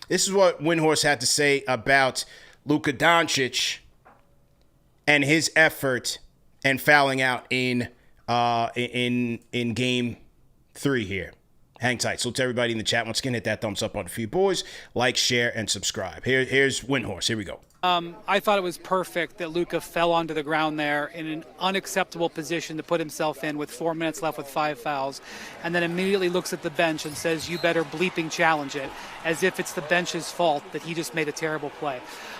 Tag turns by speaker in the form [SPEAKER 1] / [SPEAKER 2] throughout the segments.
[SPEAKER 1] This is what Windhorst had to say about Luka Doncic and his effort and fouling out in game 3 here. Hang tight. So to everybody in the chat, once again, hit that thumbs up button for you boys. Like, share, and subscribe. Here's Windhorst. Here we go.
[SPEAKER 2] I thought it was perfect that Luka fell onto the ground there in an unacceptable position to put himself in with 4 minutes left with 5 fouls, and then immediately looks at the bench and says, "You better bleeping challenge it," as if it's the bench's fault that he just made a terrible play.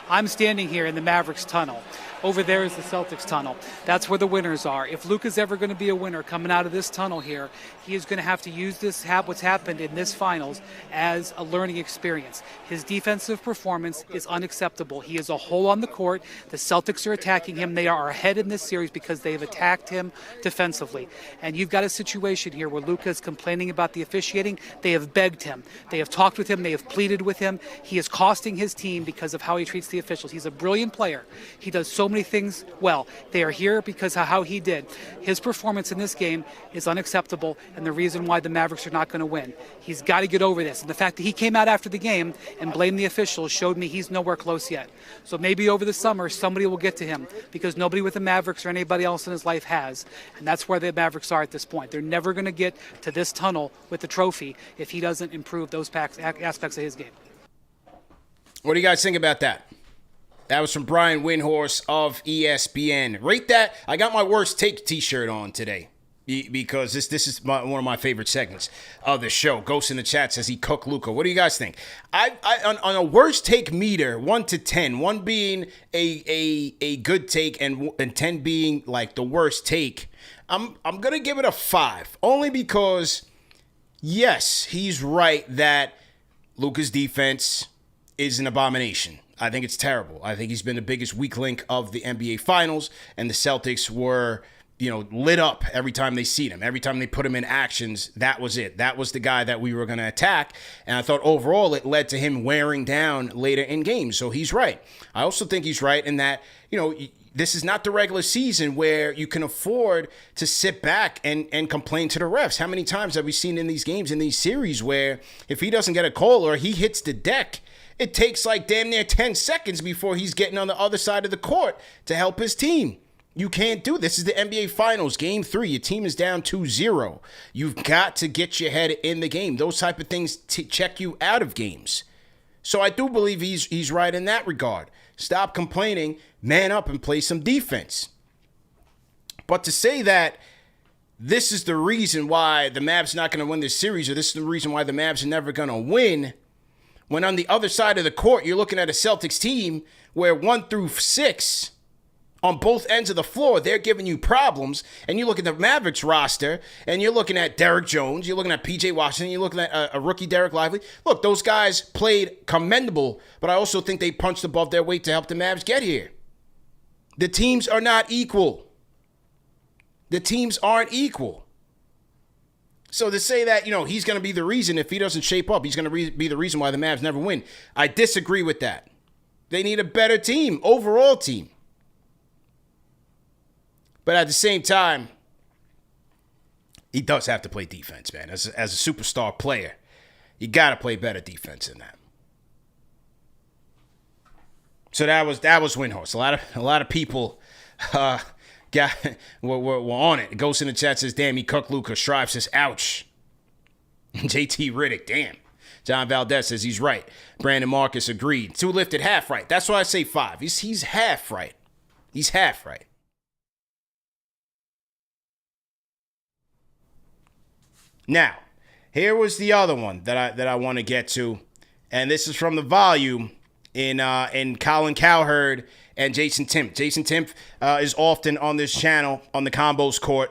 [SPEAKER 2] I'm standing here in the Mavericks tunnel. Over there is the Celtics tunnel. That's where the winners are. If Luka's ever going to be a winner coming out of this tunnel here, he is going to have to use what's happened in this finals as a learning experience. His defensive performance is unacceptable. He is a hole on the court. The Celtics are attacking him. They are ahead in this series because they have attacked him defensively. And you've got a situation here where Luka is complaining about the officiating. They have begged him. They have talked with him. They have pleaded with him. He is costing his team because of how he treats the officials. He's a brilliant player. He does so many things well. They are here because of how he did. His performance in this game is unacceptable and the reason why the Mavericks are not going to win. He's got to get over this. And the fact that he came out after the game and blamed the officials showed me he's nowhere close yet. So maybe over the summer somebody will get to him because nobody with the Mavericks or anybody else in his life has. And that's where the Mavericks are at this point. They're never going to get to this tunnel with the trophy if he doesn't improve those aspects of his game.
[SPEAKER 1] What do you guys think about that? That was from Brian Windhorst of ESPN. Rate that. I got my worst take t-shirt on today because this is one of my favorite segments of the show. Ghost in the chat says he cooked Luka. What do you guys think? On a worst take meter, 1 to 10, 1 being a good take and 10 being like the worst take, I'm gonna give it a 5. Only because, yes, he's right that Luka's defense is an abomination. I think it's terrible. I think he's been the biggest weak link of the NBA Finals, and the Celtics were, lit up every time they see him. Every time they put him in actions, that was it. That was the guy that we were going to attack, and I thought overall it led to him wearing down later in games, so he's right. I also think he's right in that, this is not the regular season where you can afford to sit back and complain to the refs. How many times have we seen in these games, in these series, where if he doesn't get a call or he hits the deck, it takes like damn near 10 seconds before he's getting on the other side of the court to help his team. You can't do this. This is the NBA Finals, Game 3. Your team is down 2-0. You've got to get your head in the game. Those type of things check you out of games. So I do believe he's right in that regard. Stop complaining, man up, and play some defense. But to say that this is the reason why the Mavs not going to win this series, or this is the reason why the Mavs are never going to win, when on the other side of the court, you're looking at a Celtics team where 1 through 6 on both ends of the floor, they're giving you problems. And you look at the Mavericks roster, and you're looking at Derrick Jones, you're looking at P.J. Washington, you're looking at a rookie Derek Lively. Look, those guys played commendable, but I also think they punched above their weight to help the Mavs get here. The teams are not equal. The teams aren't equal. So to say that, he's going to be the reason if he doesn't shape up, he's going to be the reason why the Mavs never win. I disagree with that. They need a better team, overall team. But at the same time, he does have to play defense, man. As a superstar player, you got to play better defense than that. So that was Windhorst. A lot of people were on it. Ghost in the chat says, damn, he cooked Luka. Shrive says, ouch. JT Riddick, damn. John Valdez says he's right. Brandon Marcus agreed. 2 lifted, half right. That's why I say 5. He's half right. He's half right. Now, here was the other one that I want to get to, and this is from the volume in Colin Cowherd and Jason Timpf. Jason Timpf is often on this channel on the Combos Court.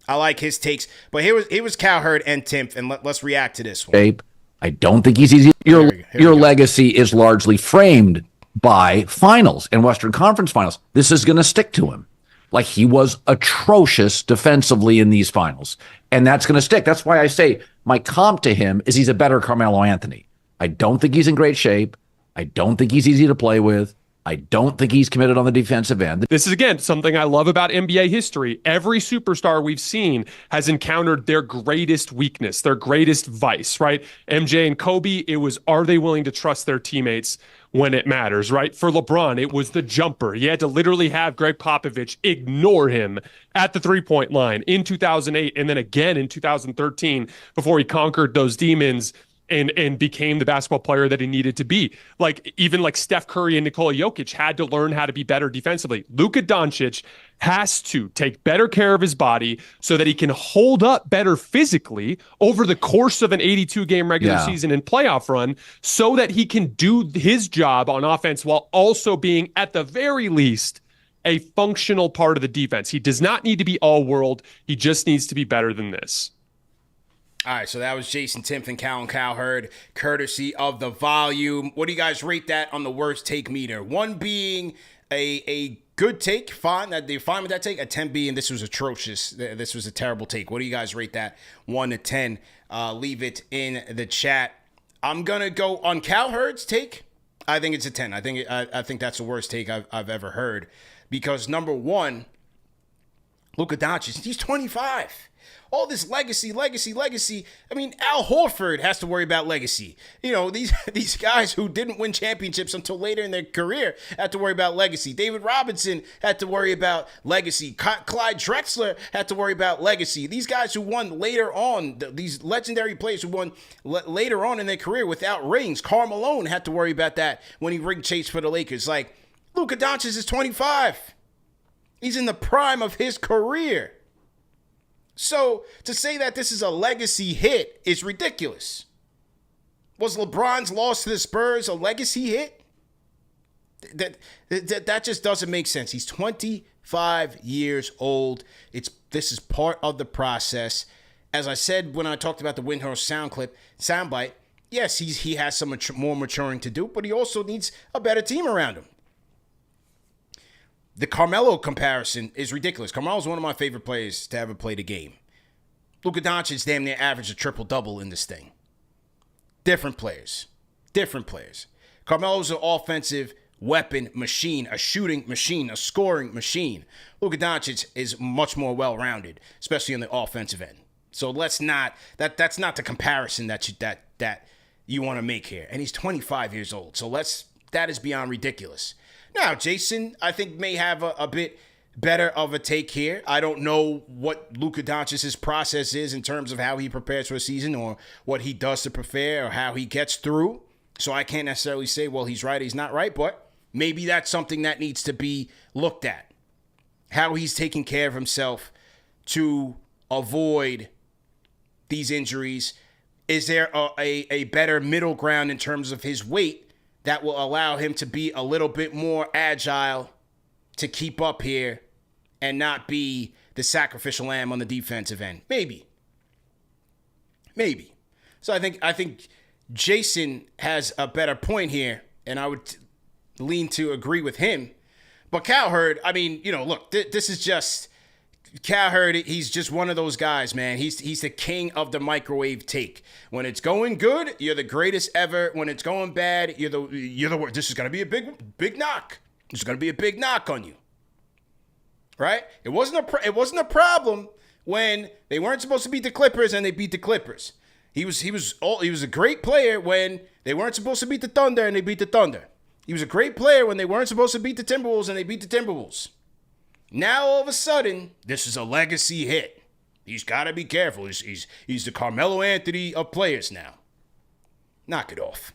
[SPEAKER 1] I like his takes, but here was Cowherd and Timpf, and let's react to this one.
[SPEAKER 3] Abe, I don't think he's easy. Your legacy is largely framed by finals and Western Conference finals. This is going to stick to him. Like, he was atrocious defensively in these finals, and that's going to stick. That's why I say my comp to him is he's a better Carmelo Anthony. I don't think he's in great shape. I don't think he's easy to play with. I don't think he's committed on the defensive end.
[SPEAKER 4] This is, again, something I love about NBA history. Every superstar we've seen has encountered their greatest weakness, their greatest vice, right? MJ and Kobe, it was, are they willing to trust their teammates when it matters, right? For LeBron, it was the jumper. He had to literally have Greg Popovich ignore him at the three-point line in 2008 and then again in 2013 before he conquered those demons and became the basketball player that he needed to be. Like, even like Steph Curry and Nikola Jokic had to learn how to be better defensively. Luka Doncic has to take better care of his body so that he can hold up better physically over the course of an 82-game regular season and playoff run, so that he can do his job on offense while also being, at the very least, a functional part of the defense. He does not need to be all-world. He just needs to be better than this.
[SPEAKER 1] All right, so that was Jason Timpson, Colin Cowherd, courtesy of The Volume. What do you guys rate that on the worst take meter? 1 being a good take, fine, that they're fine with that take. A 10 being this was atrocious. This was a terrible take. What do you guys rate that 1 to 10? Leave it in the chat. I'm gonna go on Cowherd's take. I think it's a 10. I think that's the worst take I've ever heard, because number one, Luka Doncic, he's 25. All this legacy. I mean, Al Horford has to worry about legacy. You know, these guys who didn't win championships until later in their career had to worry about legacy. David Robinson had to worry about legacy. Clyde Drexler had to worry about legacy. These guys who won later on, these legendary players who won later on in their career without rings. Karl Malone had to worry about that when he ring chased for the Lakers. Like, Luka Doncic is 25. He's in the prime of his career. So to say that this is a legacy hit is ridiculous. Was LeBron's loss to the Spurs a legacy hit? That just doesn't make sense. He's 25 years old. This is part of the process. As I said when I talked about the Windhorst soundbite, yes, he has some more maturing to do, but he also needs a better team around him. The Carmelo comparison is ridiculous. Carmelo's one of my favorite players to ever play the game. Luka Doncic damn near averaged a triple-double in this thing. Different players. Carmelo's an offensive weapon machine, a shooting machine, a scoring machine. Luka Doncic is much more well-rounded, especially on the offensive end. So let's not, that's not the comparison that you want to make here. And he's 25 years old. So that is beyond ridiculous. Now, Jason, I think, may have a bit better of a take here. I don't know what Luka Doncic's process is in terms of how he prepares for a season or what he does to prepare or how he gets through. So I can't necessarily say, well, he's right, he's not right, but maybe that's something that needs to be looked at. How he's taking care of himself to avoid these injuries. Is there a better middle ground in terms of his weight that will allow him to be a little bit more agile to keep up here and not be the sacrificial lamb on the defensive end? Maybe. So I think Jason has a better point here, and I would lean to agree with him. But Cowherd, I mean, you know, look, this is just Cowherd. He's just one of those guys, man. He's the king of the microwave take. When it's going good, you're the greatest ever. When it's going bad, you're the worst. This is gonna be a big knock. There's gonna be a big knock on you, right? It wasn't a problem when they weren't supposed to beat the Clippers and they beat the Clippers. He was a great player when they weren't supposed to beat the Thunder and they beat the Thunder. He was a great player when they weren't supposed to beat the Timberwolves and they beat the Timberwolves. Now, all of a sudden, this is a legacy hit. He's got to be careful. He's the Carmelo Anthony of players now. Knock it off.